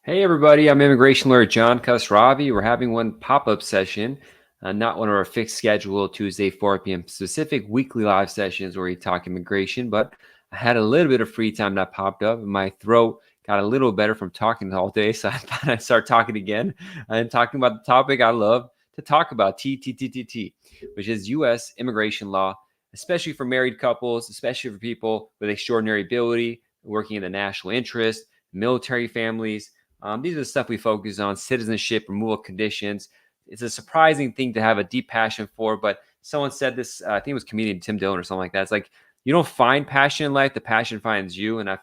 Hey everybody, I'm immigration lawyer John Khosravi. We're having one pop-up session, not one of our fixed schedule Tuesday 4 p.m. specific weekly live sessions where we talk immigration, but I had a little bit of free time that popped up and my throat got a little better from talking all day, so I thought I'd start talking again and talking about the topic I love to talk about, TTTTT, which is U.S. immigration law, especially for married couples, especially for people with extraordinary ability, working in the national interest, military families. These are the stuff we focus on: citizenship, removal conditions. It's a surprising thing to have a deep passion for, but someone said this, I think it was comedian Tim Dillon or something like that. It's like you don't find passion in life, the passion finds you. And I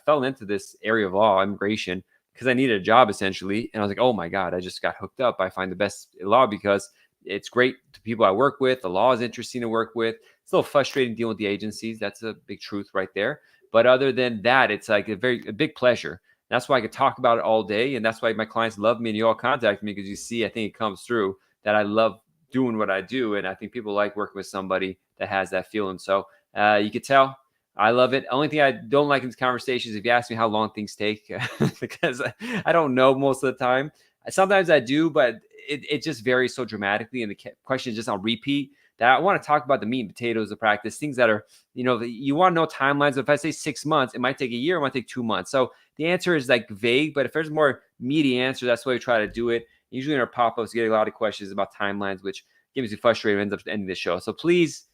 fell into this area of law, immigration, because I needed a job essentially. And I was like, oh my God, I just got hooked up. I find the best law because it's great to people I work with. The law is interesting to work with. It's a little frustrating dealing with the agencies. That's a big truth right there. But other than that, it's like a big pleasure. That's why I could talk about it all day. And that's why my clients love me and you all contact me, because you see, I think it comes through that I love doing what I do. And I think people like working with somebody that has that feeling. So you could tell I love it. Only thing I don't like in these conversations, if you ask me how long things take, because I don't know most of the time. Sometimes I do, but it just varies so dramatically. And the question is just on repeat that I want to talk about the meat and potatoes of practice, things that are, you want to know timelines. If I say 6 months, it might take a year, it might take 2 months. So the answer is like vague, but if there's more meaty answer, that's why we try to do it. Usually in our pop-ups, we get a lot of questions about timelines, which gives you frustrated, ends up ending the show. So please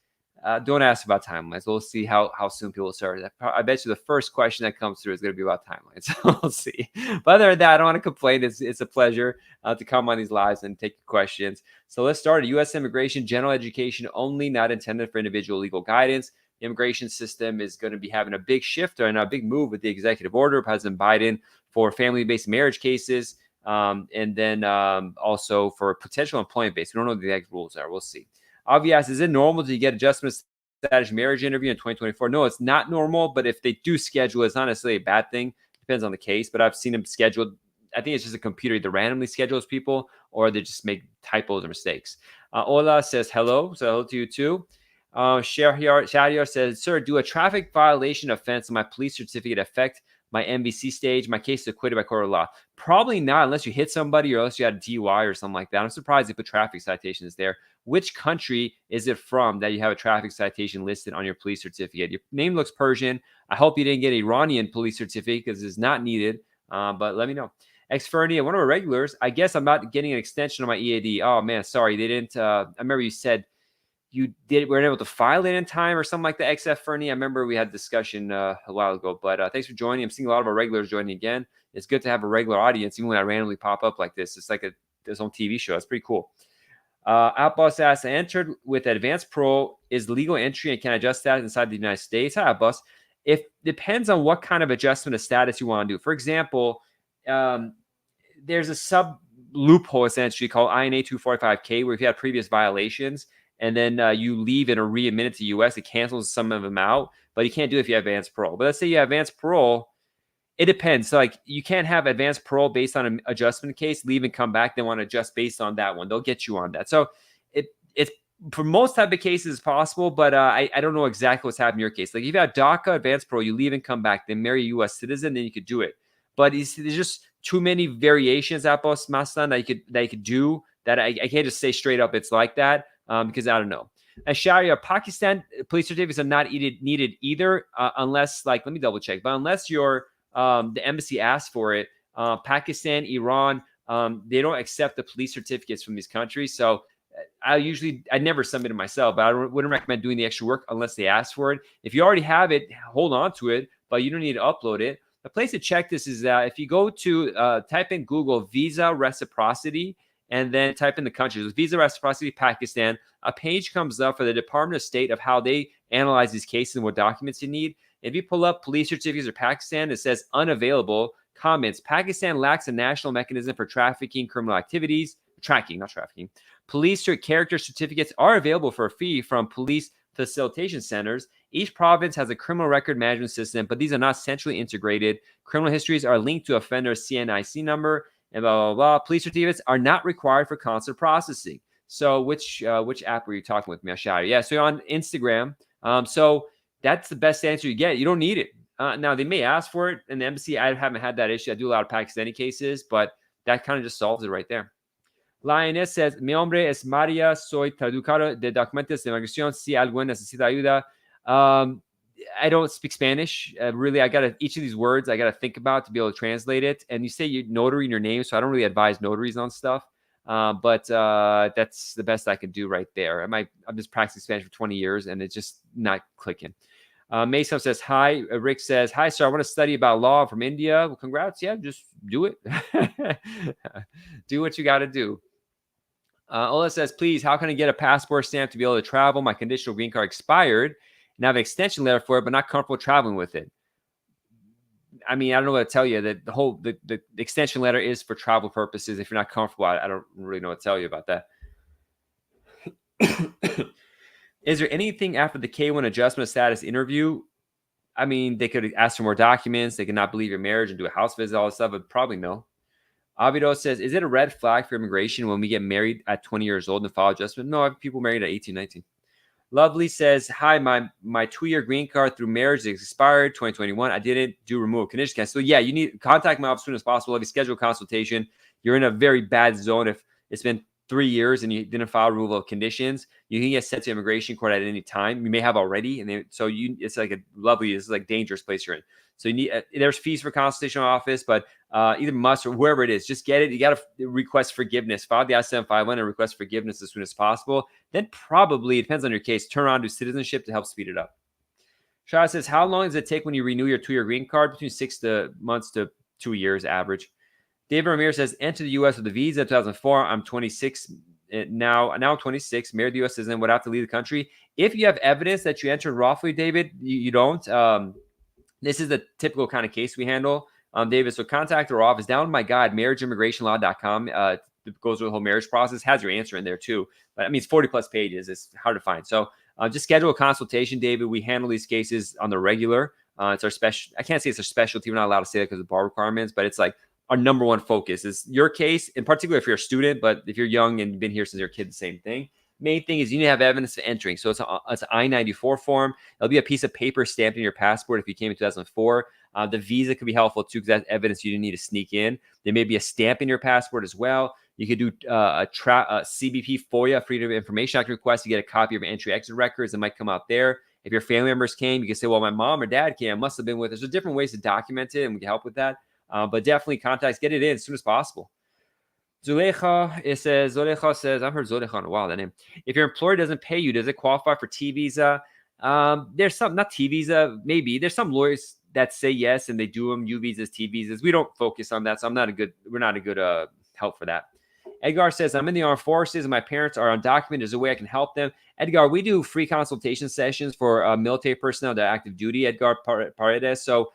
don't ask about timelines. We'll see how soon people start. I bet you the first question that comes through is going to be about timelines. So we'll see. But other than that, I don't want to complain. It's a pleasure to come on these lives and take questions. So let's start. U.S. immigration, general education only, not intended for individual legal guidance. The immigration system is going to be having a big shift and a big move with the executive order of President Biden for family-based marriage cases, and then also for potential employment-based. We don't know what the exact rules are. We'll see. Obvious, is it normal to get adjustment status marriage interview in 2024? No, it's not normal, but if they do schedule, it's not necessarily a bad thing. Depends on the case, but I've seen them scheduled. I think it's just a computer either randomly schedules people or they just make typos or mistakes. Ola says hello. So hello to you too. Shadiar says, sir, do a traffic violation offense on my police certificate affect my MBC stage? My case is acquitted by court of law. Probably not, unless you hit somebody or else you had a DUI or something like that. I'm surprised they put traffic citations there. Which country is it from that you have a traffic citation listed on your police certificate? Your name looks Persian. I hope you didn't get Iranian police certificate because it's not needed, but let me know. Xfernia, one of our regulars, I guess I'm not getting an extension on my EAD. Oh, man, sorry. They didn't. I remember you said you weren't able to file it in time or something like that. XF Fernie, I remember we had a discussion a while ago, but thanks for joining. I'm seeing a lot of our regulars joining again. It's good to have a regular audience, even when I randomly pop up like this. It's like its own TV show. It's pretty cool. Outboss asks, I entered with advanced parole. Is legal entry and can I adjust that inside the United States? Hi, Outboss. It depends on what kind of adjustment of status you want to do. For example, there's a sub loophole essentially called INA 245K, where if you had previous violations and then you leave and are readmitted to U.S., it cancels some of them out, but you can't do it if you have advanced parole. But let's say you have advanced parole. It depends. So like you can't have advanced parole based on an adjustment case, leave and come back. They want to adjust based on that one. They'll get you on that. So it's for most type of cases possible, but I don't know exactly what's happening in your case. Like if you have DACA advanced parole, you leave and come back, then marry a U.S. citizen, then you could do it. But there's just too many variations at Boss Mastan that you could do that I can't just say straight up it's like that because I don't know. And Sharia, Pakistan police certificates are not needed either unless, like, let me double check, but unless you're the embassy asks for it. Pakistan, Iran, they don't accept the police certificates from these countries. So I never submit it myself, but I wouldn't recommend doing the extra work unless they ask for it. If you already have it, hold on to it, but you don't need to upload it. The place to check this is if you go to type in Google visa reciprocity and then type in the countries. Visa reciprocity Pakistan, a page comes up for the Department of State of how they analyze these cases and what documents you need. If you pull up police certificates or Pakistan, it says unavailable. Comments: Pakistan lacks a national mechanism for tracking criminal activities. Tracking, not trafficking. Police character certificates are available for a fee from police facilitation centers. Each province has a criminal record management system, but these are not centrally integrated. Criminal histories are linked to offender's CNIC number, and blah, blah, blah. Police certificates are not required for consular processing. So which app were you talking with me, Ashari? Yeah, so you're on Instagram. So that's the best answer you get. You don't need it. Now, they may ask for it in the embassy. I haven't had that issue. I do a lot of Pakistani cases, but that kind of just solves it right there. Lioness says, mi nombre es Maria, soy traductora de documentos de migración. Si alguien necesita ayuda. I don't speak Spanish. Really, each of these words I got to think about to be able to translate it. And you say you notary in your name, so I don't really advise notaries on stuff. But that's the best I can do right there. I'm just practicing Spanish for 20 years, and it's just not clicking. Mason says, hi. Rick says, hi, sir. I want to study about law from India. Well, congrats. Yeah, just do it. Do what you got to do. Ola says, please, how can I get a passport stamp to be able to travel? My conditional green card expired, and I have an extension letter for it, but not comfortable traveling with it. I mean, I don't know what to tell you. That the extension letter is for travel purposes. If you're not comfortable, I don't really know what to tell you about that. Is there anything after the K-1 adjustment of status interview? I mean, they could ask for more documents. They could not believe your marriage and do a house visit, all this stuff, but probably no. Avido says, is it a red flag for immigration when we get married at 20 years old and file adjustment? No, I have people married at 18, 19. Lovely says, hi, my 2-year green card through marriage is expired 2021. I didn't do removal conditions. So yeah, you need to contact my office as soon as possible. If you schedule a consultation, you're in a very bad zone. If it's been 3 years and you didn't file removal of conditions, you can get sent to immigration court at any time. You may have already, and it's like this is like dangerous place you're in. So you need there's fees for consultation office, but either must or wherever it is, just get it. You got to request forgiveness. File the I-751 and request forgiveness as soon as possible. Then probably, it depends on your case, turn around to citizenship to help speed it up. Shah says, how long does it take when you renew your 2-year green card? Between 6 months to 2 years average. David Ramirez says, enter the U.S. with a visa 2004. I'm 26 now. I'm 26, married the U.S. citizen, would have to leave the country. If you have evidence that you entered lawfully, David, you don't. This is the typical kind of case we handle, David. So contact our office. Down my guide, marriageimmigrationlaw.com. It goes through the whole marriage process, has your answer in there too. But I mean, it's 40 plus pages. It's hard to find. So just schedule a consultation, David. We handle these cases on the regular. It's our special. I can't say it's our specialty. We're not allowed to say that because of bar requirements, but it's like our number one focus is your case, in particular if you're a student, but if you're young and you've been here since you're a kid, the same thing. Main thing is you need to have evidence of entering. So it's an I-94 form. It'll be a piece of paper stamped in your passport if you came in 2004. The visa could be helpful too because that's evidence you didn't need to sneak in. There may be a stamp in your passport as well. You could do a CBP FOIA, Freedom of Information Act request. You get a copy of your entry-exit records. It might come out there. If your family members came, you can say, well, my mom or dad came. I must have been with us. There's different ways to document it, and we can help with that. But definitely contact, get it in as soon as possible. Zuleika, Zuleika says, I've heard Zuleika in a while, that name. If your employer doesn't pay you, does it qualify for T visa? There's some, not T visa, maybe. There's some lawyers that say yes, and they do them, U visas, T visas. We don't focus on that, so we're not a good help for that. Edgar says, I'm in the armed forces and my parents are undocumented. There's a way I can help them. Edgar, we do free consultation sessions for military personnel that are active duty, Edgar Paredes. So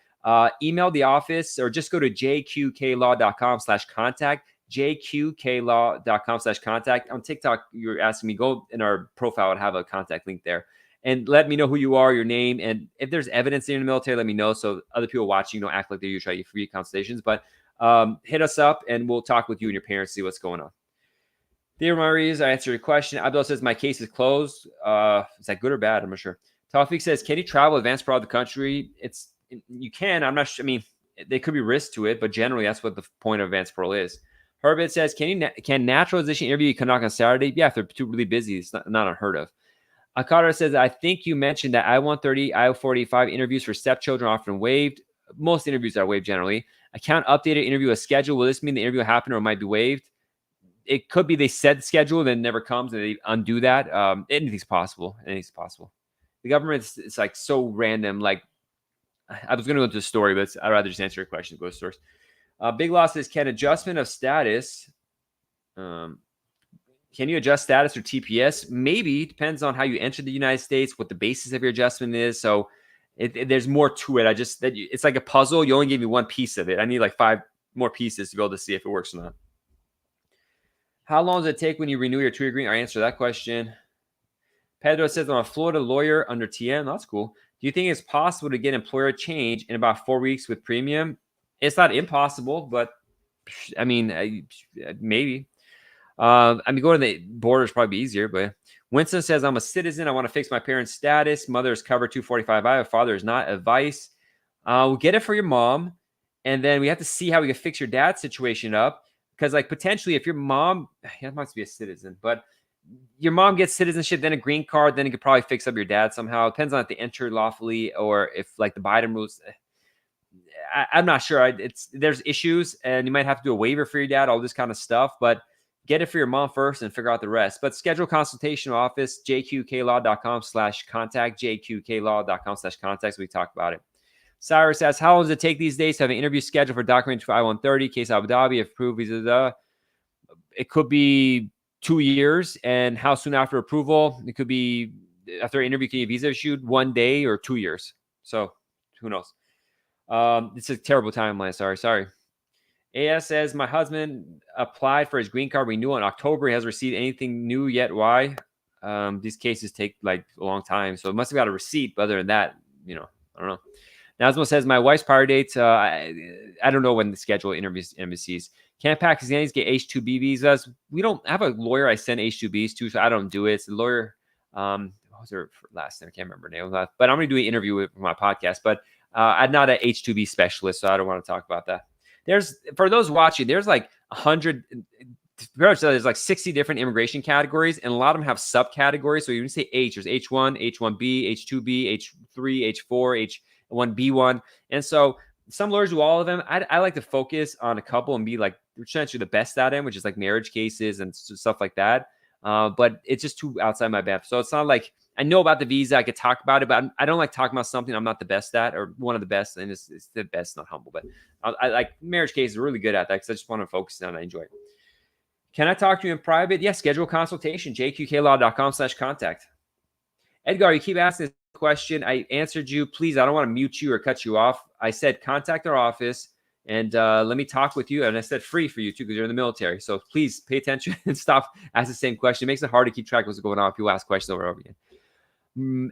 email the office or just go to jqqlaw.com/contact, jqqlaw.com/contact. On TikTok, you're asking me, go in our profile and have a contact link there. And let me know who you are, your name. And if there's evidence in the military, let me know so other people watching don't act like they're you try to get free consultations. But hit us up and we'll talk with you and your parents, see what's going on. Dear Maurice, I answered your question. Abdul says, my case is closed. Is that good or bad? I'm not sure. Tawfiq says, can you travel advanced abroad the country? You can. I'm not sure. I mean, there could be risk to it, but generally that's what the point of advanced parole is. Herbert says, can naturalization interview conduct on Saturday? Yeah, if they're too really busy, it's not unheard of. Akara says, I think you mentioned that I-130, I-45 interviews for stepchildren are often waived. Most interviews are waived generally. Account updated interview a schedule. Will this mean the interview happened or it might be waived? It could be they said schedule, then never comes, and they undo that. Anything's possible. Anything's possible. The government, it's like so random. Like, I was going to go into the story, but I'd rather just answer your question. Go to source. Big Law says, can adjustment of status, can you adjust status or TPS? Maybe. Depends on how you enter the United States, what the basis of your adjustment is. So there's more to it. It's like a puzzle. You only gave me one piece of it. I need like 5 more pieces to be able to see if it works or not. How long does it take when you renew your 2-year green? I answer that question. Pedro says, I'm a Florida lawyer under TN. That's cool. Do you think it's possible to get employer change in about 4 weeks with premium? It's not impossible, but I mean, maybe. Going to the border is probably easier, but Winston says, I'm a citizen. I want to fix my parents' status. Mother is covered 245I. Father is not. Advice. We'll get it for your mom, and then we have to see how we can fix your dad's situation up. Because like potentially, if your mom, yeah, must be a citizen, but your mom gets citizenship, then a green card, then you could probably fix up your dad somehow. It depends on if they enter lawfully or if like the Biden rules. I'm not sure. There's issues, and you might have to do a waiver for your dad, all this kind of stuff. But get it for your mom first and figure out the rest. But schedule consultation office, jqqlaw.com/contact, jqqlaw.com/contact. So we talk about it. Cyrus asks, how long does it take these days to have an interview scheduled for document 5130, case Abu Dhabi, if approved, visa? It could be 2 years. And how soon after approval? It could be after interview, can you visa issued 1 day or 2 years? So who knows? It's a terrible timeline. Sorry. AS says, my husband applied for his green card renewal in October. He hasn't received anything new yet. Why? These cases take like a long time. So it must have got a receipt. But other than that, I don't know. Nazmo says, my wife's prior date, I don't know when the schedule interviews embassies. Can Pakistanis get H-2B visas? We don't have a lawyer I send H-2Bs to, so I don't do it. It's a lawyer. What was her last name? I can't remember her name. But I'm going to do an interview with my podcast. But I'm not an H-2B specialist, so I don't want to talk about that. For those watching, there's like 100, there's like 60 different immigration categories, and a lot of them have subcategories. So you can say H, there's H1, H1B, H2B, H3, H4, H1B1. And so some lawyers do all of them. I like to focus on a couple and be like essentially the best at them, which is like marriage cases and stuff like that. But it's just too outside my depth. So it's not like I know about the visa. I could talk about it, but I don't like talking about something I'm not the best at or one of the best. And it's the best, not humble. But I like marriage cases, really good at that because I just want to focus on it. I enjoy it. Can I talk to you in private? Yes, schedule a consultation, jqqlaw.com/contact. Edgar, you keep asking this question. I answered you. Please, I don't want to mute you or cut you off. I said contact our office and let me talk with you. And I said free for you too because you're in the military. So please pay attention and stop asking the same question. It makes it hard to keep track of what's going on if people ask questions over and over again.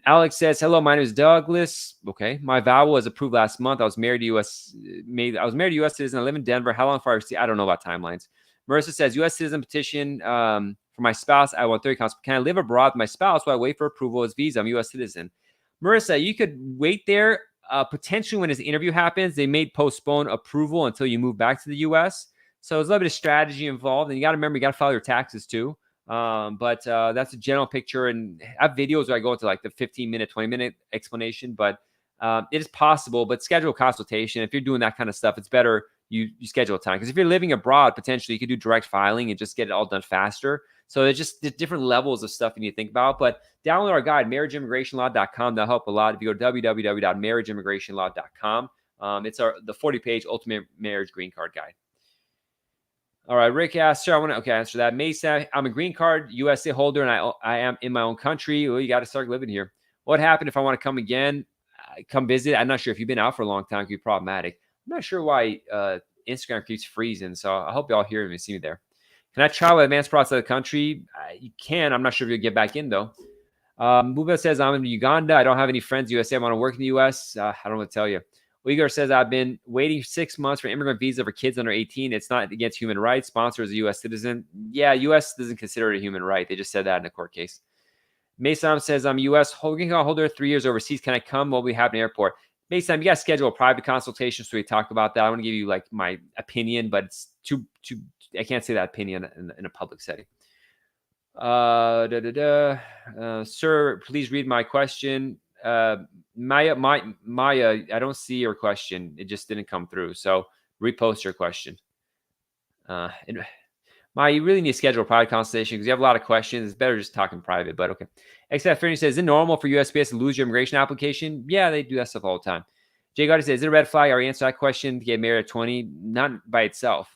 Alex says, hello, my name is Douglas. Okay. My vow was approved last month. I was married to U.S. citizen. I live in Denver. How long for I don't know about timelines. Marissa says, U.S. citizen petition for my spouse. I-130 can I live abroad with my spouse while I wait for approval of his visa? I'm a U.S. citizen. Marissa, you could wait there. Potentially when his interview happens, they may postpone approval until you move back to the U.S. So there's a little bit of strategy involved. And you got to remember, you got to file your taxes too. But that's a general picture. And I have videos where I go into like the 15-minute, 20-minute explanation. But it is possible. But schedule a consultation. If you're doing that kind of stuff, it's better you schedule a time. Because if you're living abroad, potentially you could do direct filing and just get it all done faster. So there's just different levels of stuff you need to think about. But download our guide, marriageimmigrationlaw.com. That'll help a lot. If you go to www.marriageimmigrationlaw.com, it's the 40-page ultimate marriage green card guide. All right, Rick asked, sir, I want to answer that. Mesa, I'm a green card USA holder, and I am in my own country. Well, you got to start living here. What happened if I want to come again? Come visit. I'm not sure if you've been out for a long time. It could be problematic. I'm not sure why Instagram keeps freezing, so I hope y'all hear me and see me there. Can I travel advanced process of the country? You can. I'm not sure if you'll get back in, though. Muba says, I'm in Uganda. I don't have any friends in the USA. I want to work in the U.S. I don't know what to tell you. Uyghur says, I've been waiting 6 months for immigrant visa for kids under 18. It's not against human rights. Sponsor is a U.S. citizen. Yeah, U.S. doesn't consider it a human right. They just said that in a court case. Mason says, I'm a U.S. green card holder, 3 years overseas. Can I come? What will we have in the airport? Mason, you got to schedule a private consultation so we talk about that. I want to give you like my opinion, but it's too I can't say that opinion in a public setting. Sir, please read my question. Maya, I don't see your question. It just didn't come through. So repost your question. Maya, you really need to schedule a private consultation because you have a lot of questions. It's better just talking private, but okay. XF Fernie says, is it normal for USPS to lose your immigration application? Yeah, they do that stuff all the time. Jay Gotti says, is it a red flag? I already answered that question. To get married at 20, not by itself.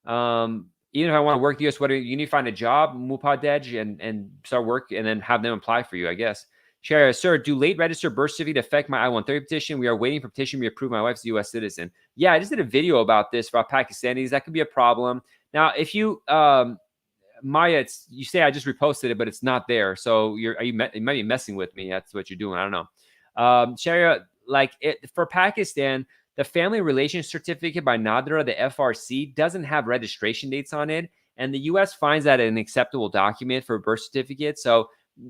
Even if I want to work the US, you need to find a job, Mupadej, and start work and then have them apply for you, I guess. Sherry, sir, do late register birth certificate affect my I-130 petition? We are waiting for petition to be approved. My wife's a U.S. citizen. Yeah, I just did a video about this for Pakistanis. That could be a problem. Now, if you, Maya, you say I just reposted it, but it's not there. So you might be messing with me. That's what you're doing. I don't know. Sherry, for Pakistan, the family relations certificate by NADRA, the FRC, doesn't have registration dates on it. And the U.S. finds that an acceptable document for a birth certificate. So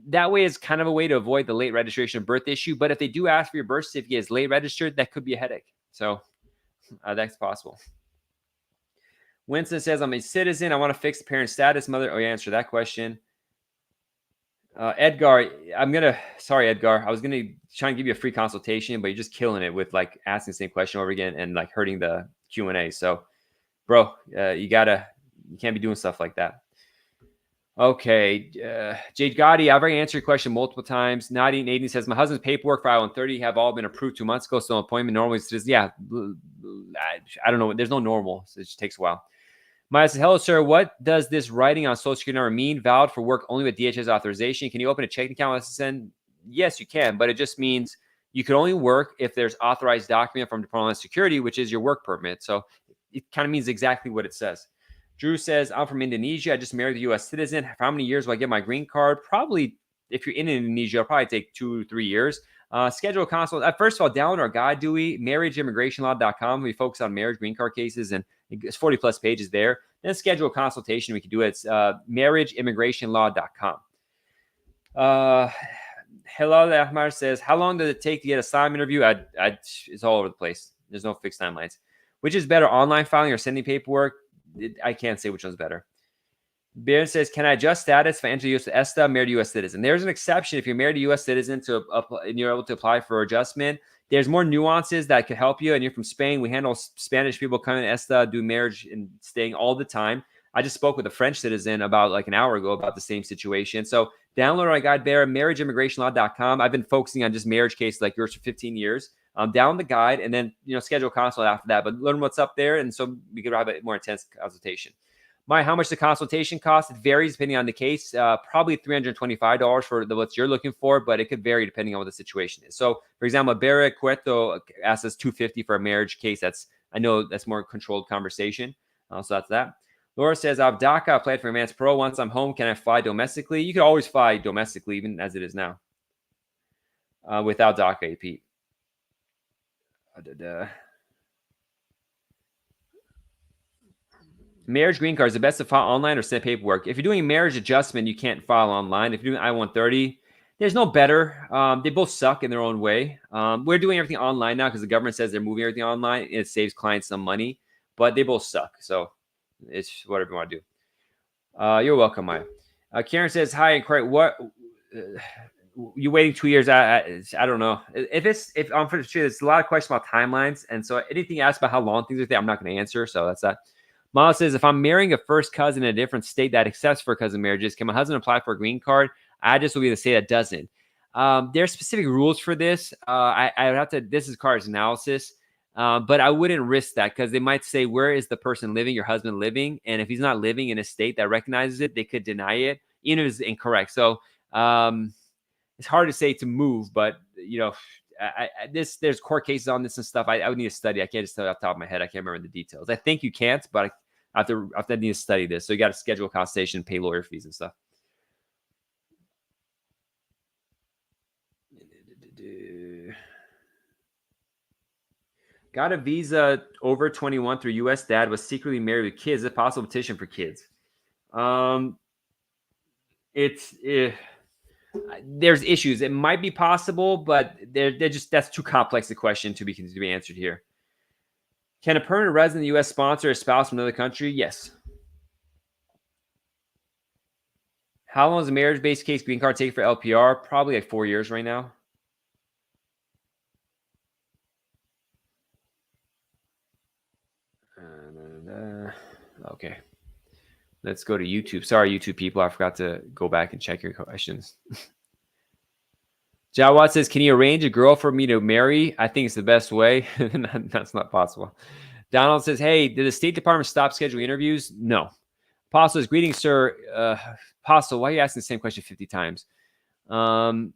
that way is kind of a way to avoid the late registration of birth issue. But if they do ask for your birth certificate is late registered, that could be a headache. So that's possible. Winston says, I'm a citizen. I want to fix the parent status. Mother, oh, yeah, answer that question. Edgar, sorry, Edgar. I was going to try and give you a free consultation, but you're just killing it with like asking the same question over again and like hurting the Q&A. So, bro, you can't be doing stuff like that. Okay. Jade Gotti, I've already answered your question multiple times. Nadine says, my husband's paperwork for I-130 have all been approved 2 months ago. So appointment normally says, yeah, I don't know. There's no normal. So it just takes a while. Maya says, hello, sir. What does this writing on Social Security number mean? Valid for work only with DHS authorization. Can you open a checking account with SSN? Yes, you can, but it just means you can only work if there's authorized document from Department of Homeland Security, which is your work permit. So it kind of means exactly what it says. Drew says, I'm from Indonesia. I just married a U.S. citizen. For how many years will I get my green card? Probably, if you're in Indonesia, it'll probably take 2 or 3 years. Schedule a consult. First of all, download our guide, Dewey, marriageimmigrationlaw.com. We focus on marriage green card cases, and it's 40 plus pages there. Then schedule a consultation. We can do it. It's marriageimmigrationlaw.com. Hello, Ahmar says, how long does it take to get a SIM interview? It's all over the place. There's no fixed timelines. Which is better, online filing or sending paperwork? I can't say which one's better. Baron says, can I adjust status if I enter U.S. ESTA, married U.S. citizen? There's an exception if you're married to U.S. citizen and you're able to apply for adjustment. There's more nuances that could help you. And you're from Spain. We handle Spanish people coming to ESTA, do marriage and staying all the time. I just spoke with a French citizen about like an hour ago about the same situation. So download our guide there, marriageimmigrationlaw.com. I've been focusing on just marriage cases like yours for 15 years. Down the guide and then, schedule a consult after that, but learn what's up there. And so we could have a more intense consultation. How much the consultation costs? It varies depending on the case. Probably $325 for what you're looking for, but it could vary depending on what the situation is. So, for example, Bera Cueto asks us $250 for a marriage case. I know that's more controlled conversation. So that's that. Laura says, I have DACA. I applied for Advanced Pro. Once I'm home, can I fly domestically? You could always fly domestically, even as it is now, without DACA, Pete. Marriage green card is the best to file online or send paperwork. If you're doing marriage adjustment, you can't file online. If you're doing I-130, there's no better. They both suck in their own way. We're doing everything online now because the government says they're moving everything online. It saves clients some money, but they both suck. So it's whatever you want to do. You're welcome, Maya. Karen says, hi, Craig. What? You waiting 2 years? I don't know. If I'm for sure, there's a lot of questions about timelines. And so anything asked about how long things are there, I'm not going to answer. So that's that. Miles says, if I'm marrying a first cousin in a different state that accepts first cousin marriages, can my husband apply for a green card? I just will be the state that doesn't. There are specific rules for this. I would have to, this is CARS analysis, but I wouldn't risk that because they might say, where is the person living, your husband living? And if he's not living in a state that recognizes it, they could deny it, even if it's incorrect. So it's hard to say to move, but there's court cases on this and stuff. I would need to study. I can't just tell you off the top of my head. I can't remember the details. I think you can't, but I have to need to study this. So you got to schedule a consultation, pay lawyer fees and stuff. Got a visa over 21 through U.S. dad, was secretly married with kids. Is it possible petition for kids? There's issues. It might be possible, but they're just, that's too complex a question to be answered here. Can a permanent resident in the U.S. sponsor a spouse from another country? Yes. How long does a marriage-based case green card take for LPR? Probably like 4 years right now. Okay. Let's go to YouTube. Sorry, YouTube people. I forgot to go back and check your questions. Jawad says, can you arrange a girl for me to marry? I think it's the best way. That's not possible. Donald says, hey, did the State Department stop scheduling interviews? No. Apostle says, greetings, sir. Apostle, why are you asking the same question 50 times? I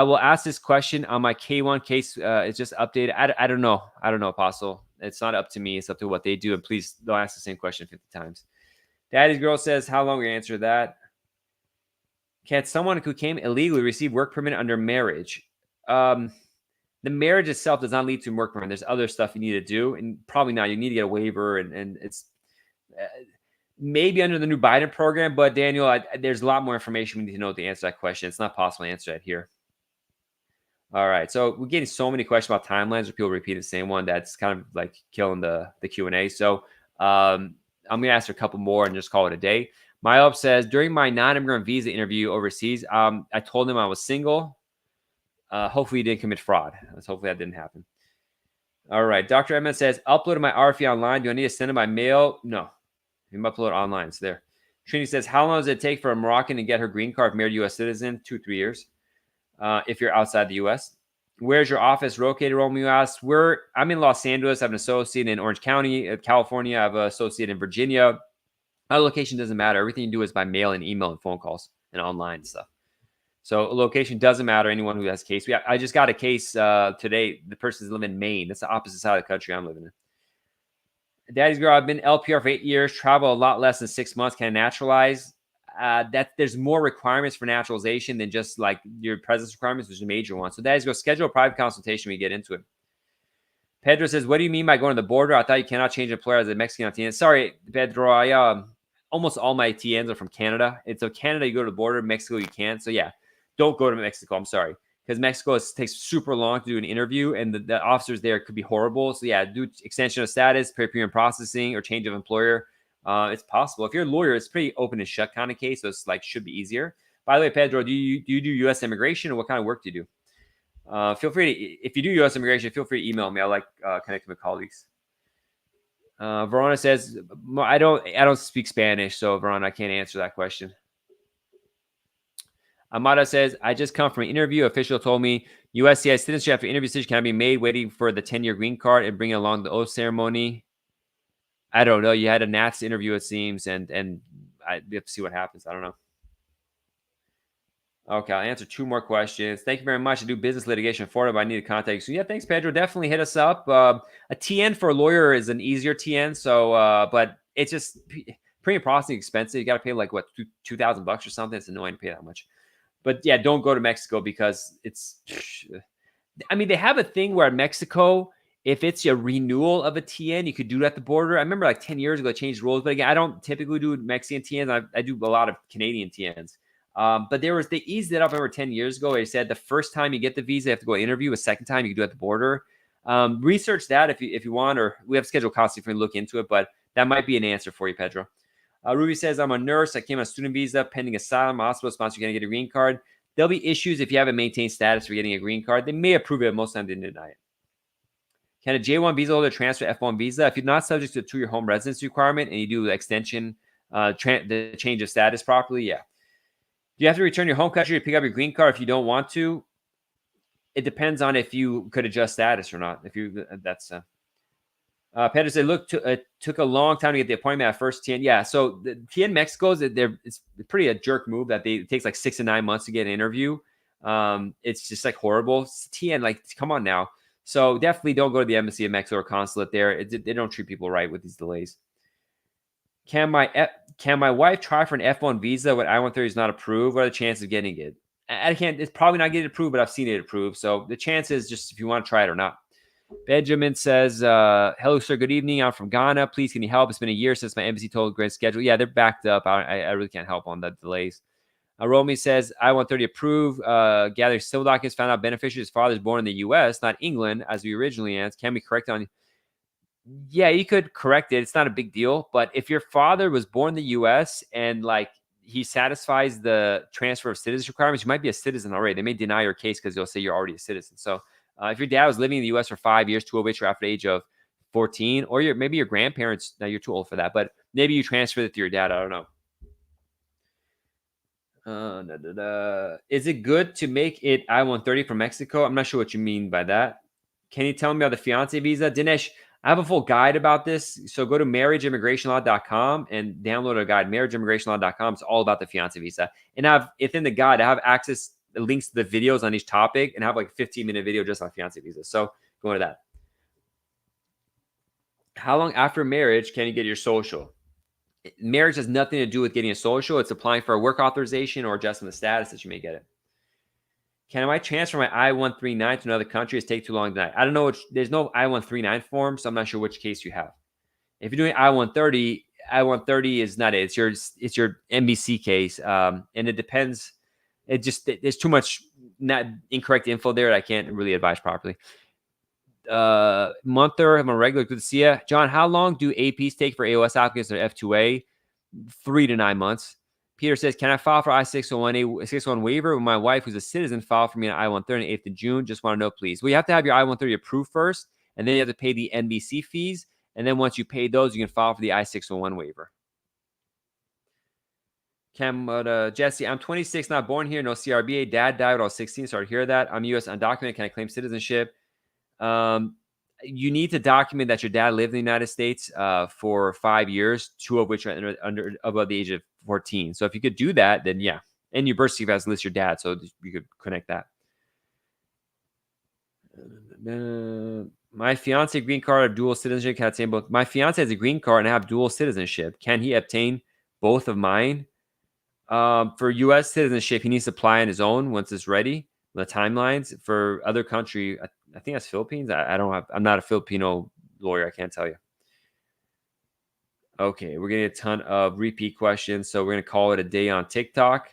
will ask this question on my K1 case. It's just updated. I don't know. I don't know, Apostle. It's not up to me. It's up to what they do. And please don't ask the same question 50 times. Daddy's girl says, how long will you answer that? Can someone who came illegally receive work permit under marriage? The marriage itself does not lead to work permit. There's other stuff you need to do, and probably not. You need to get a waiver, and it's maybe under the new Biden program, but Daniel, there's a lot more information we need to know to answer that question. It's not possible to answer that here. All right, so we're getting so many questions about timelines where people repeat the same one. That's kind of like killing the Q&A. So I'm going to ask a couple more and just call it a day. Myop says, during my non-immigrant visa interview overseas, I told him I was single. Hopefully he didn't commit fraud. Hopefully that didn't happen. All right, Dr. Emmett says, uploaded my RFE online. Do I need to send it by mail? No. You can upload it online. It's there. Trini says, how long does it take for a Moroccan to get her green card if married U.S. citizen? 2-3 years. If you're outside the U.S. Where's your office located, Romeo asks? I'm in Los Angeles. I have an associate in Orange County, California. I have an associate in Virginia. Our location doesn't matter. Everything you do is by mail and email and phone calls and online stuff. So location doesn't matter. Anyone who has a case. I just got a case today. The person's living in Maine. That's the opposite side of the country I'm living in. Daddy's girl, I've been LPR for 8 years, travel a lot less than 6 months. Can I naturalize? That there's more requirements for naturalization than just like your presence requirements, which is a major one. So Daddy's girl, schedule a private consultation when you get into it. Pedro says, what do you mean by going to the border? I thought you cannot change employer as a Mexican TN. Sorry, Pedro. Almost all my TNs are from Canada. And so Canada, you go to the border. Mexico, you can't. So yeah, don't go to Mexico. I'm sorry. Because Mexico takes super long to do an interview, and the officers there could be horrible. So yeah, do extension of status, premium processing, or change of employer. It's possible. If you're a lawyer, it's pretty open and shut kind of case, so it's like should be easier. By the way, Pedro, do you do U.S. immigration, or what kind of work do you do? Feel free to, if you do U.S. immigration, feel free to email me. I like connecting with colleagues. Verona says, I don't speak Spanish, so Verona, I can't answer that question. Amada says, I just come from an interview. Official told me USCIS citizenship after interview decision can be made waiting for the 10-year green card and bring along the oath ceremony. I don't know. You had a NATS interview, it seems, and we have to see what happens. I don't know. Okay, I'll answer 2 more questions. Thank you very much. I do business litigation in Florida, but I need to contact you. So yeah, thanks, Pedro. Definitely hit us up. A TN for a lawyer is an easier TN. So, but it's just premium processing expensive. You got to pay like what, $2,000 or something. It's annoying to pay that much. But yeah, don't go to Mexico because it's, I mean, they have a thing where in Mexico, if it's a renewal of a TN, you could do it at the border. I remember like 10 years ago, they changed rules. But again, I don't typically do Mexican TNs. I do a lot of Canadian TNs. But they eased it up over 10 years ago. They said the first time you get the visa, you have to go interview. A second time, you can do it at the border. Research that if you want, or we have scheduled constantly for you to look into it. But that might be an answer for you, Pedro. Ruby says, I'm a nurse. I came on a student visa pending asylum. Hospital sponsor, you're going to get a green card. There'll be issues if you haven't maintained status for getting a green card. They may approve it. Most of the time, they deny it. Can a J1 visa holder transfer F1 visa? If you're not subject to a 2-year home residence requirement and you do the extension, the change of status properly, yeah. Do you have to return your home country to pick up your green card if you don't want to? It depends on if you could adjust status or not. If you, that's Pedro said, look, took a long time to get the appointment at first TN. Yeah, so the TN Mexico, it's pretty a jerk move that it takes like 6 to 9 months to get an interview. It's just like horrible. TN, like, come on now. So definitely don't go to the embassy of Mexico or consulate there. They don't treat people right with these delays. Can my wife try for an F1 visa when I-130 is not approved? What are the chances of getting it? I can't. It's probably not getting approved, but I've seen it approved. So the chance is just if you want to try it or not. Benjamin says, hello, sir. Good evening. I'm from Ghana. Please, can you help? It's been a year since my embassy told grant schedule. Yeah, they're backed up. I really can't help on the delays. Romy says, I-130 approved. Gathering civil documents, found out beneficiary. His father is born in the U.S., not England, as we originally asked. Can we correct on? Yeah, you could correct it. It's not a big deal. But if your father was born in the U.S. and like he satisfies the transfer of citizenship requirements, you might be a citizen already. They may deny your case because they'll say you're already a citizen. So if your dad was living in the U.S. for 5 years, 2 of which are after the age of 14, or maybe your grandparents, now you're too old for that, but maybe you transfer it to your dad. I don't know. Is it good to make it I-130 from Mexico? I'm not sure what you mean by that. Can you tell me about the fiance visa? Dinesh, I have a full guide about this. So go to marriageimmigrationlaw.com and download a guide, marriageimmigrationlaw.com. It's all about the fiance visa. And within the guide, I have access links to the videos on each topic and have like a 15-minute video just on fiance visa. So go into that. How long after marriage can you get your social? Marriage has nothing to do with getting a social. It's applying for a work authorization or adjusting the status that you may get it. Can I transfer my I-139 to another country? It's take too long to deny. I don't know. There's no I-139 form, so I'm not sure which case you have. If you're doing I-130, I-130 is not it. It's your NBC case, and it depends. There's too much not incorrect info there that I can't really advise properly. Munther, I'm a regular. Good to see you, John. How long do APs take for AOS applicants or F2A? 3 to 9 months. Peter says, can I file for I-601, a 601 waiver when my wife, who's a citizen, filed for me on I-130 on the 8th of June? Just want to know, please. Well, you have to have your I-130 approved first, and then you have to pay the NBC fees. And then once you pay those, you can file for the I-601 waiver. Jesse, I'm 26, not born here, no CRBA. Dad died when I was 16. Sorry to hear that. I'm U.S. undocumented. Can I claim citizenship? You need to document that your dad lived in the United States for 5 years, 2 of which are above the age of 14. So if you could do that, then yeah. And your birth certificate has to list your dad, so you could connect that. My fiance green card or dual citizenship. Can I obtain both? My fiance has a green card and I have dual citizenship. Can he obtain both of mine? For U.S. citizenship, he needs to apply on his own once it's ready. The timelines for other country, I think that's Philippines. I'm not a Filipino lawyer. I can't tell you. Okay, we're getting a ton of repeat questions, so we're going to call it a day on TikTok.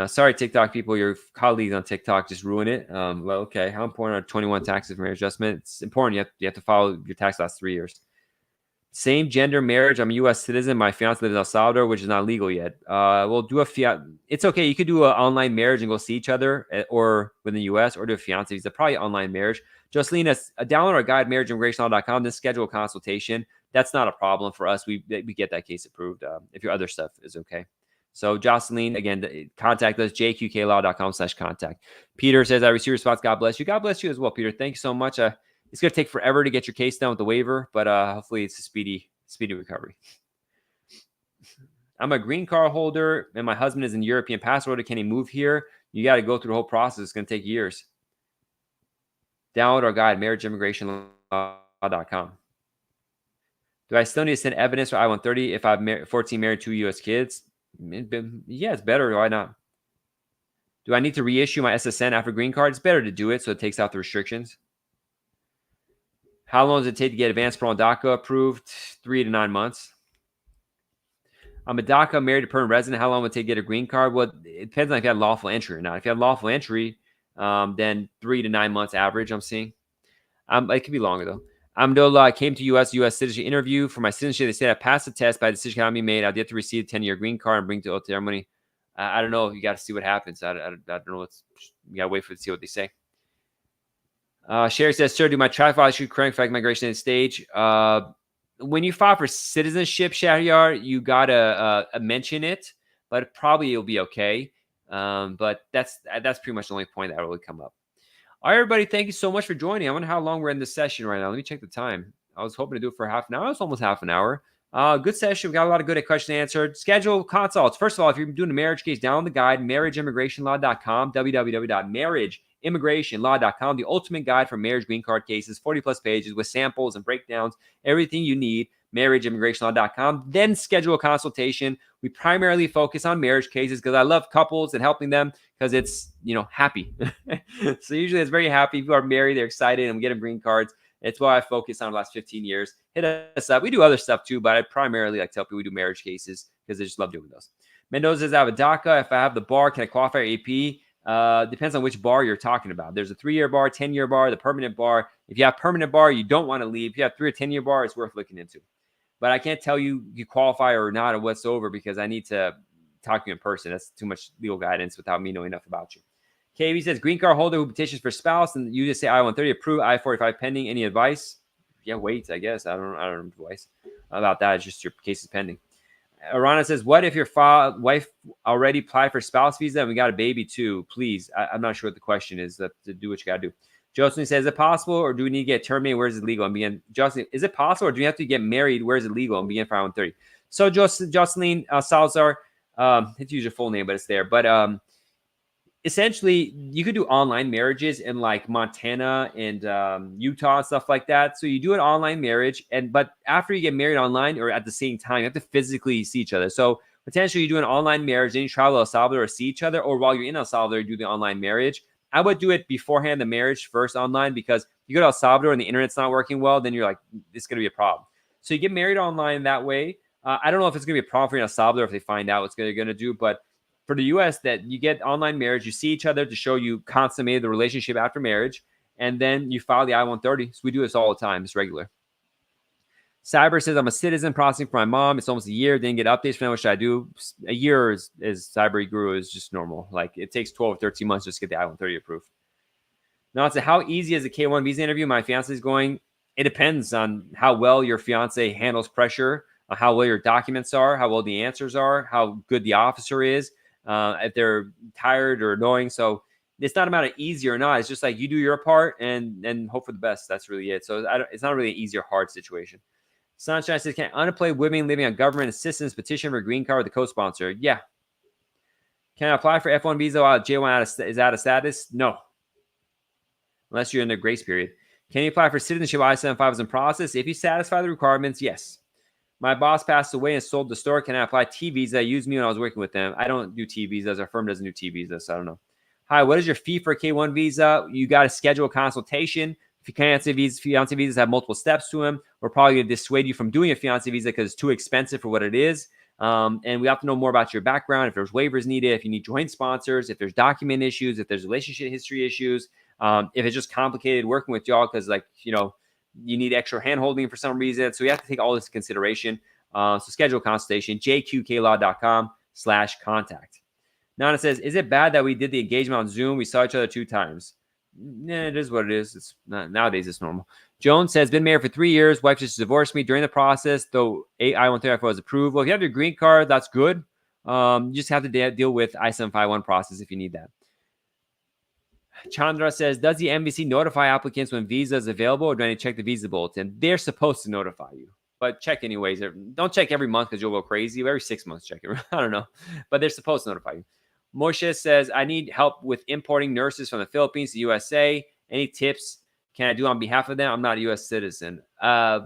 Sorry, TikTok people, your colleagues on TikTok just ruin it. Well, okay, how important are 21 taxes for marriage adjustment? It's important. You have to follow your tax last 3 years. Same gender marriage. I'm a U.S. citizen. My fiance lives in El Salvador, which is not legal yet. We'll do a fiat. It's okay. You could do an online marriage and go see each other, or within the U.S., or do a fiance visa. Probably online marriage. Jocelyn, download our guide, marriageimmigrationlaw.com. Then schedule a consultation. That's not a problem for us. We get that case approved if your other stuff is okay. So Jocelyn, again, contact us, jqqlaw.com/contact. Peter says, I received your response. God bless you. God bless you as well, Peter. Thank you so much. It's going to take forever to get your case done with the waiver, but hopefully it's a speedy recovery. I'm a green card holder, and my husband is in European passport. Can he move here? You got to go through the whole process. It's going to take years. Download our guide, marriageimmigrationlaw.com. Do I still need to send evidence for I-130 if I'm 14 married 2 U.S. kids? Yeah, it's better. Why not? Do I need to reissue my SSN after green card? It's better to do it so it takes out the restrictions. How long does it take to get advanced parole and DACA approved? 3 to 9 months. I'm a DACA married to permanent resident. How long would it take to get a green card? Well, it depends on if you have lawful entry or not. If you have lawful entry, then 3 to 9 months average, I'm seeing. It could be longer, though. Amdola, I came to U.S. citizenship interview. For my citizenship, they said I passed the test, but a decision cannot be made. I'd have to receive a 10-year green card and bring to oath ceremony. I don't know. You got to see what happens. I don't know. You got to wait to see what they say. Sherry says, sir, do my tri-file issue correct for migration stage? When you file for citizenship, Shahryar, you got to mention it, but probably it'll be okay. But that's pretty much the only point that will really come up. All right, everybody, thank you so much for joining. I wonder how long we're in this session right now. Let me check the time. I was hoping to do it for half an hour. It's almost half an hour. Good session. We got a lot of good questions answered. Schedule consults. First of all, if you're doing a marriage case, download the guide, marriageimmigrationlaw.com, www.marriageimmigrationlaw.com, the ultimate guide for marriage green card cases, 40-plus pages with samples and breakdowns, everything you need, marriageimmigrationlaw.com. Then schedule a consultation. We primarily focus on marriage cases because I love couples and helping them because it's, happy. So usually it's very happy. People are married, they're excited, and we get them green cards. It's what I focus on the last 15 years. Hit us up. We do other stuff too, but I primarily like to help people do marriage cases because I just love doing those. Mendoza says, I have a DACA. If I have the bar, can I qualify for AP? Depends on which bar you're talking about. There's a 3-year bar, 10-year bar, the permanent bar. If you have permanent bar, you don't want to leave. If you have 3 or 10-year bar, it's worth looking into. But I can't tell you qualify or not or whatsoever because I need to talk to you in person. That's too much legal guidance without me knowing enough about you. KB says, green card holder who petitions for spouse, and you just say I-130 approved, I-45 pending. Any advice? Yeah, wait, I guess. I don't have advice about that. It's just your case is pending. Arana says, what if your wife already applied for spouse visa and we got a baby too? Please. I'm not sure what the question is. To do what you got to do. Jocelyn says, is it possible or do we need to get terminated? Where is it legal? And begin. Jocelyn, is it possible or do you have to get married? Where is it legal? And begin for I-130. So Jocelyn Salazar, it's use your full name, but it's there. But essentially, you could do online marriages in like Montana and Utah and stuff like that. So you do an online marriage, but after you get married online or at the same time, you have to physically see each other. So potentially you do an online marriage, then you travel to El Salvador or see each other, or while you're in El Salvador, you do the online marriage. I would do it beforehand, the marriage first online, because you go to El Salvador and the internet's not working well, then you're like, it's going to be a problem. So you get married online that way. I don't know if it's going to be a problem for El Salvador if they find out what they're going to do, but for the U.S., that you get online marriage, you see each other to show you consummated the relationship after marriage, and then you file the I-130. So we do this all the time. It's regular. Cyber says, I'm a citizen processing for my mom. It's almost a year. Didn't get updates from them. What should I do? A year is Cyber Guru is just normal. Like it takes 12 or 13 months just to get the I-130 approved. Now, it's how easy is a K-1 visa interview? My fiance is going. It depends on how well your fiance handles pressure, how well your documents are, how well the answers are, how good the officer is, if they're tired or annoying. So it's not a matter of easy or not. It's just like you do your part and hope for the best. That's really it. So it's not really an easy or hard situation. Sunshine says, can unemployed women living on government assistance petition for a green card with a co-sponsor? Yeah. Can I apply for F1 visa while J1 is out of status? No. Unless you're in the grace period. Can you apply for citizenship I-75 is in process? If you satisfy the requirements, yes. My boss passed away and sold the store. Can I apply T visa? Used me when I was working with them. I don't do T visas. Our firm doesn't do T visas, so I don't know. Hi, what is your fee for a K-1 visa? You got to schedule a consultation. If fiance visas have multiple steps to them, we're probably going to dissuade you from doing a fiance visa because it's too expensive for what it is. And we have to know more about your background, if there's waivers needed, if you need joint sponsors, if there's document issues, if there's relationship history issues, if it's just complicated working with y'all because, like, you know, you need extra hand-holding for some reason. So we have to take all this into consideration. So schedule a consultation, jqqlaw.com/contact. Nana says, is it bad that we did the engagement on Zoom? We saw each other 2 times. Nah, it is what it is. It's not, nowadays it's normal. Jones says, been married for 3 years. Wife just divorced me during the process, though I-130 was approved. Well, if you have your green card, that's good. You just have to deal with I-751 process if you need that. Chandra says, does the embassy notify applicants when visa is available, or do I need to check the visa bulletin? They're supposed to notify you, but check anyways. Don't check every month because you'll go crazy. Every 6 months, check it. I don't know, but they're supposed to notify you. Moshe says, I need help with importing nurses from the Philippines to USA. Any tips can I do on behalf of them? I'm not a U.S. citizen.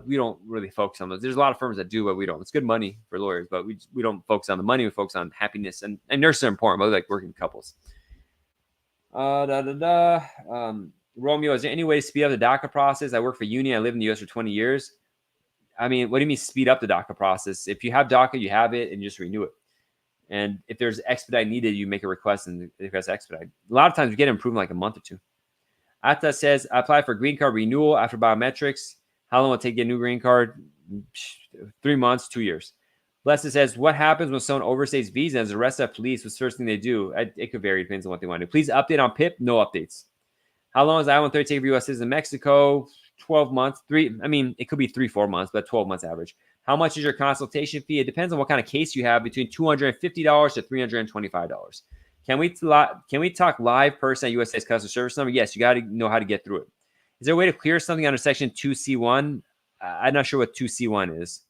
We don't really focus on those. There's a lot of firms that do, but we don't. It's good money for lawyers, but we don't focus on the money. We focus on happiness. And nurses are important, but we like working with couples. Romeo, is there any way to speed up the DACA process? I work for Uni. I live in the U.S. for 20 years. I mean, what do you mean speed up the DACA process? If you have DACA, you have it, and you just renew it. And if there's expedite needed, you make a request and request expedite. A lot of times we get improved in like a month or 2. Atta says, I applied for green card renewal after biometrics. How long will it take to get a new green card? 3 months, 2 years. Blessed says, what happens when someone overstays visa and is arrested by police? What's the first thing they do? It could vary. Depends on what they want to do. Please update on PIP. No updates. How long is I-130 take for U.S. citizens in Mexico? 12 months. It could be 3-4 months, but 12 months average. How much is your consultation fee? It depends on what kind of case you have, between $250 to $325. Can we talk live person at USA's customer service number? Yes, you got to know how to get through it. Is there a way to clear something under Section 2C1? I'm not sure what 2C1 is.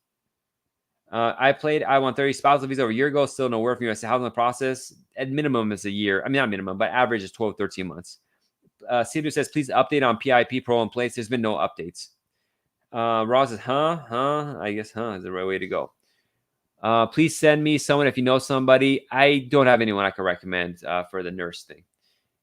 I played I-130 spousal visa over a year ago. Still no word from USA. How's the process? At minimum is a year. I mean, not minimum, but average is 12, 13 months. Sibu says, please update on PIP parole in place. There's been no updates. Ross says, I guess is the right way to go. Please send me someone if you know somebody. I don't have anyone I can recommend for the nurse thing.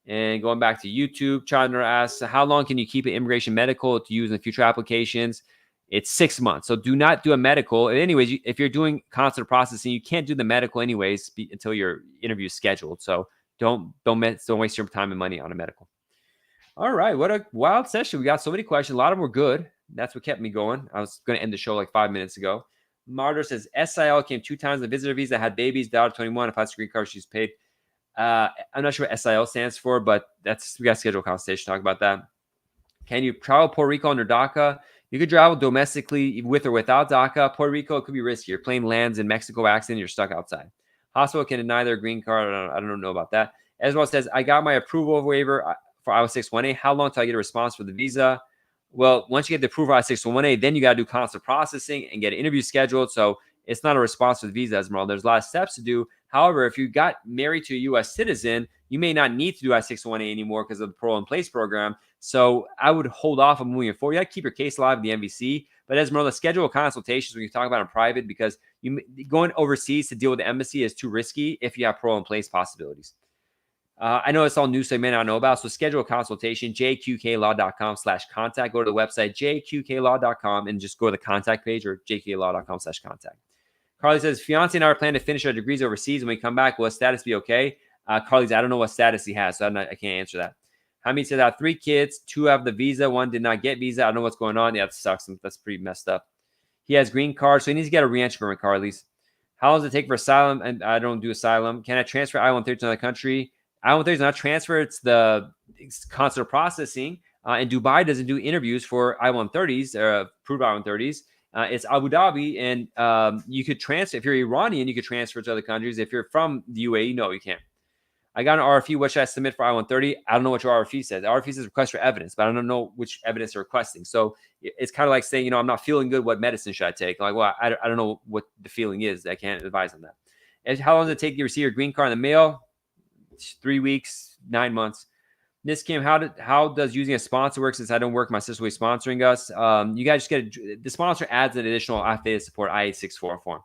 And going back to YouTube, Chandra asks, how long can you keep an immigration medical to use in future applications? It's 6 months. So do not do a medical. Anyways, if you're doing consular processing, you can't do the medical anyways until your interview is scheduled. So don't waste your time and money on a medical. All right. What a wild session. We got so many questions. A lot of them were good. That's what kept me going. I was going to end the show like 5 minutes ago. Martyr says, SIL came 2 times. The visitor visa had babies, daughter 21. If that's a green card, she's paid. I'm not sure what SIL stands for, but we got to schedule a conversation to talk about that. Can you travel Puerto Rico under DACA? You could travel domestically with or without DACA. Puerto Rico could be riskier. Plane lands in Mexico accident, you're stuck outside. Hospital can deny their green card. I don't know about that. Ezra says, I got my approval waiver for I-618. How long till I get a response for the visa? Well, once you get the approval I-618, then you got to do consular processing and get an interview scheduled. So it's not a response for the visa, Esmeralda. There's a lot of steps to do. However, if you got married to a U.S. citizen, you may not need to do I-618 anymore because of the parole in place program. So I would hold off on moving it forward. You got to keep your case alive in the MVC. But Esmeralda, schedule consultations when you talk about in private, because going overseas to deal with the embassy is too risky if you have parole in place possibilities. I know it's all new, so you may not know about. So schedule a consultation, jqqlaw.com/contact. Go to the website, jqqlaw.com, and just go to the contact page, or jqqlaw.com/contact. Carly says, fiance and I are planning to finish our degrees overseas. When we come back, will his status be okay? Carly says, I don't know what status he has, so I can't answer that. Hamid says, I have 3 kids. 2 have the visa. 1 did not get visa. I don't know what's going on. Yeah, that sucks. That's pretty messed up. He has green card, so he needs to get a re-entry permit, Carly's. How long does it take for asylum? And I don't do asylum. Can I transfer I-130 to another country? I-130 is not transfer. It's the consular processing. And Dubai doesn't do interviews for I-130s, approved I-130s. It's Abu Dhabi, and you could transfer. If you're Iranian, you could transfer to other countries. If you're from the UAE, no, you can't. I got an RFE. What should I submit for I-130? I don't know what your RFE says. The RFE says request for evidence, but I don't know which evidence they're requesting. So it's kind of like saying, I'm not feeling good. What medicine should I take? Like, well, I don't know what the feeling is. I can't advise on that. And how long does it take to receive your green card in the mail? 3 weeks, 9 months. Miss Kim, how does using a sponsor work? Since I don't work, my sister will be sponsoring us. You guys just get the sponsor adds an additional affidavit support I-864 form.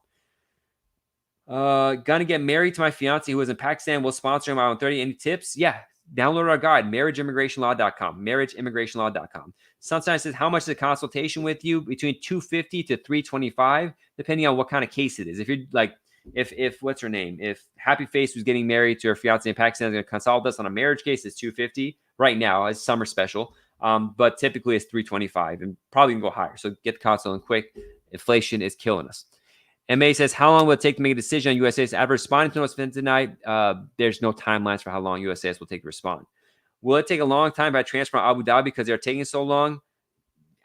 Gonna get married to my fiance who is in Pakistan. We'll sponsor him I-130. Any tips? Yeah. Download our guide, marriageimmigrationlaw.com. Marriageimmigrationlaw.com. Sunshine says, how much is a consultation with you? Between $250 to $325, depending on what kind of case it is. If you're like, if what's her name? If Happy Face was getting married to her fiance in Pakistan, is going to consult us on a marriage case, it's $250 right now. It's summer special. But typically it's $325 and probably going to go higher. So get the consult in quick. Inflation is killing us. MA says, how long will it take to make a decision on USAS after responding to notice tonight? There's no timelines for how long USAS will take to respond. Will it take a long time if I transfer from Abu Dhabi because they're taking so long?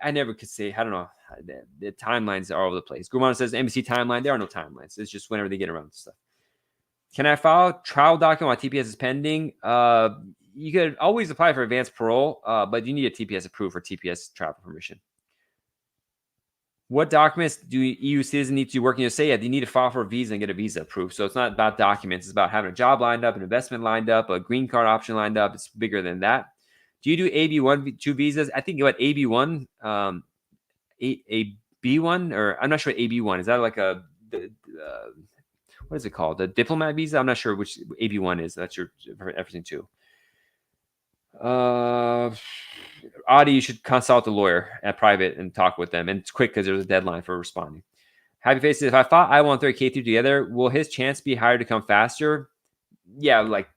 I never could say. I don't know. The timelines are all over the place. Gurman says, embassy timeline. There are no timelines. It's just whenever they get around to stuff. Can I file trial document while TPS is pending? You could always apply for advanced parole, but you need a TPS approved for TPS travel permission. What documents do EU citizens need to work in USA? You need to file for a visa and get a visa approved. So it's not about documents. It's about having a job lined up, an investment lined up, a green card option lined up. It's bigger than that. Do you do AB1, 2 visas? I think what AB1, a B1, or I'm not sure what AB1 is. That like a what is it called? The diplomat visa? I'm not sure which AB1 is. That's your everything too. Adi, you should consult a lawyer at private and talk with them. And it's quick because there's a deadline for responding. Happy Face says, if I fought I-130K3 together, will his chance be higher to come faster? Yeah, like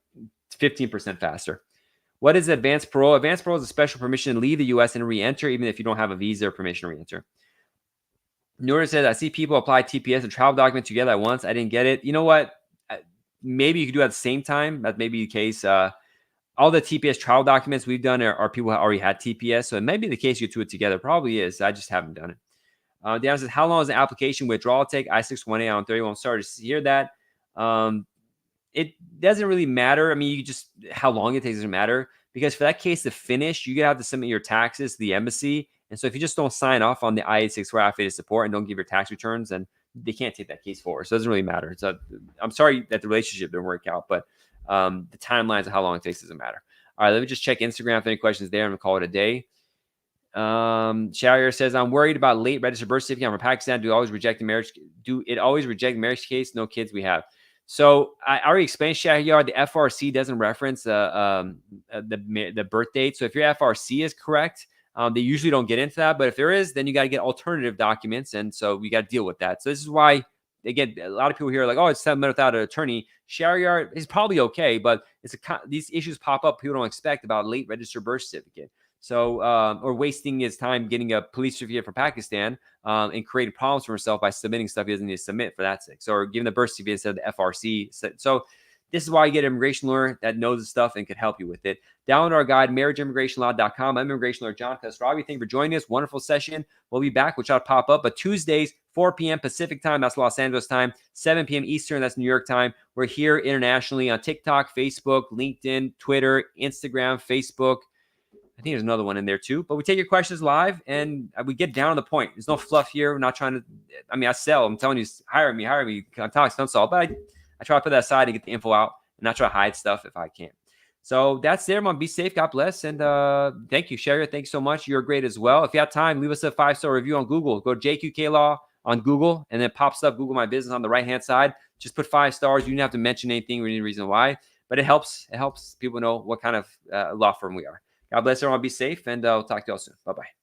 15% faster. What is advanced parole? Advanced parole is a special permission to leave the U.S. and re-enter, even if you don't have a visa or permission to re-enter. Nora says, I see people apply TPS and travel documents together at once. I didn't get it. You know what? Maybe you could do it at the same time. That may be the case. All the TPS trial documents we've done are people who already had TPS. So it may be the case you do it together. Probably is. I just haven't done it. Dan says, how long does an application withdrawal take? I-618 on 31. Sorry to hear that. It doesn't really matter. I mean, how long it takes doesn't matter. Because for that case to finish, you have to submit your taxes to the embassy. And so if you just don't sign off on the I-864 affidavit support and don't give your tax returns, then they can't take that case forward. So it doesn't really matter. I'm sorry that the relationship didn't work out, but the timelines of how long it takes doesn't matter. All right, let me just check Instagram if any questions there. I'm gonna call it a day. Sharier says, I'm worried about late registered birth certificate. I'm from Pakistan. Do it always reject the marriage case? No kids we have. So I already explained, Shahiyar, the FRC doesn't reference the birth date. So if your FRC is correct, they usually don't get into that. But if there is, then you got to get alternative documents. And so we got to deal with that. So this is why, again, a lot of people here are like, oh, it's 7 minutes without an attorney. Shahryar is probably okay, but these issues pop up people don't expect about late registered birth certificate. So, or wasting his time getting a police certificate for Pakistan and creating problems for himself by submitting stuff he doesn't need to submit for that sake. So, or giving the birth certificate instead of the FRC. So, this is why you get an immigration lawyer that knows the stuff and can help you with it. Download our guide, marriageimmigrationlaw.com. I'm immigration lawyer John Khosravi. Thank you for joining us. Wonderful session. We'll be back. We'll try to pop up. But Tuesdays, 4 p.m. Pacific time, that's Los Angeles time. 7 p.m. Eastern, that's New York time. We're here internationally on TikTok, Facebook, LinkedIn, Twitter, Instagram, Facebook. I think there's another one in there too. But we take your questions live and we get down to the point. There's no fluff here. We're not trying to, I sell. I'm telling you, hire me, talk consult. But I try to put that aside and get the info out and not try to hide stuff if I can. So that's there, man. Be safe. God bless. And thank you, Sherry. Thank you so much. You're great as well. If you have time, leave us a 5-star review on Google. Go to JQK Law on Google, and then it pops up Google My Business on the right-hand side. Just put 5 stars. You don't have to mention anything or any reason why, but it helps. It helps people know what kind of law firm we are. God bless everyone. Be safe, and I'll talk to you all soon. Bye-bye.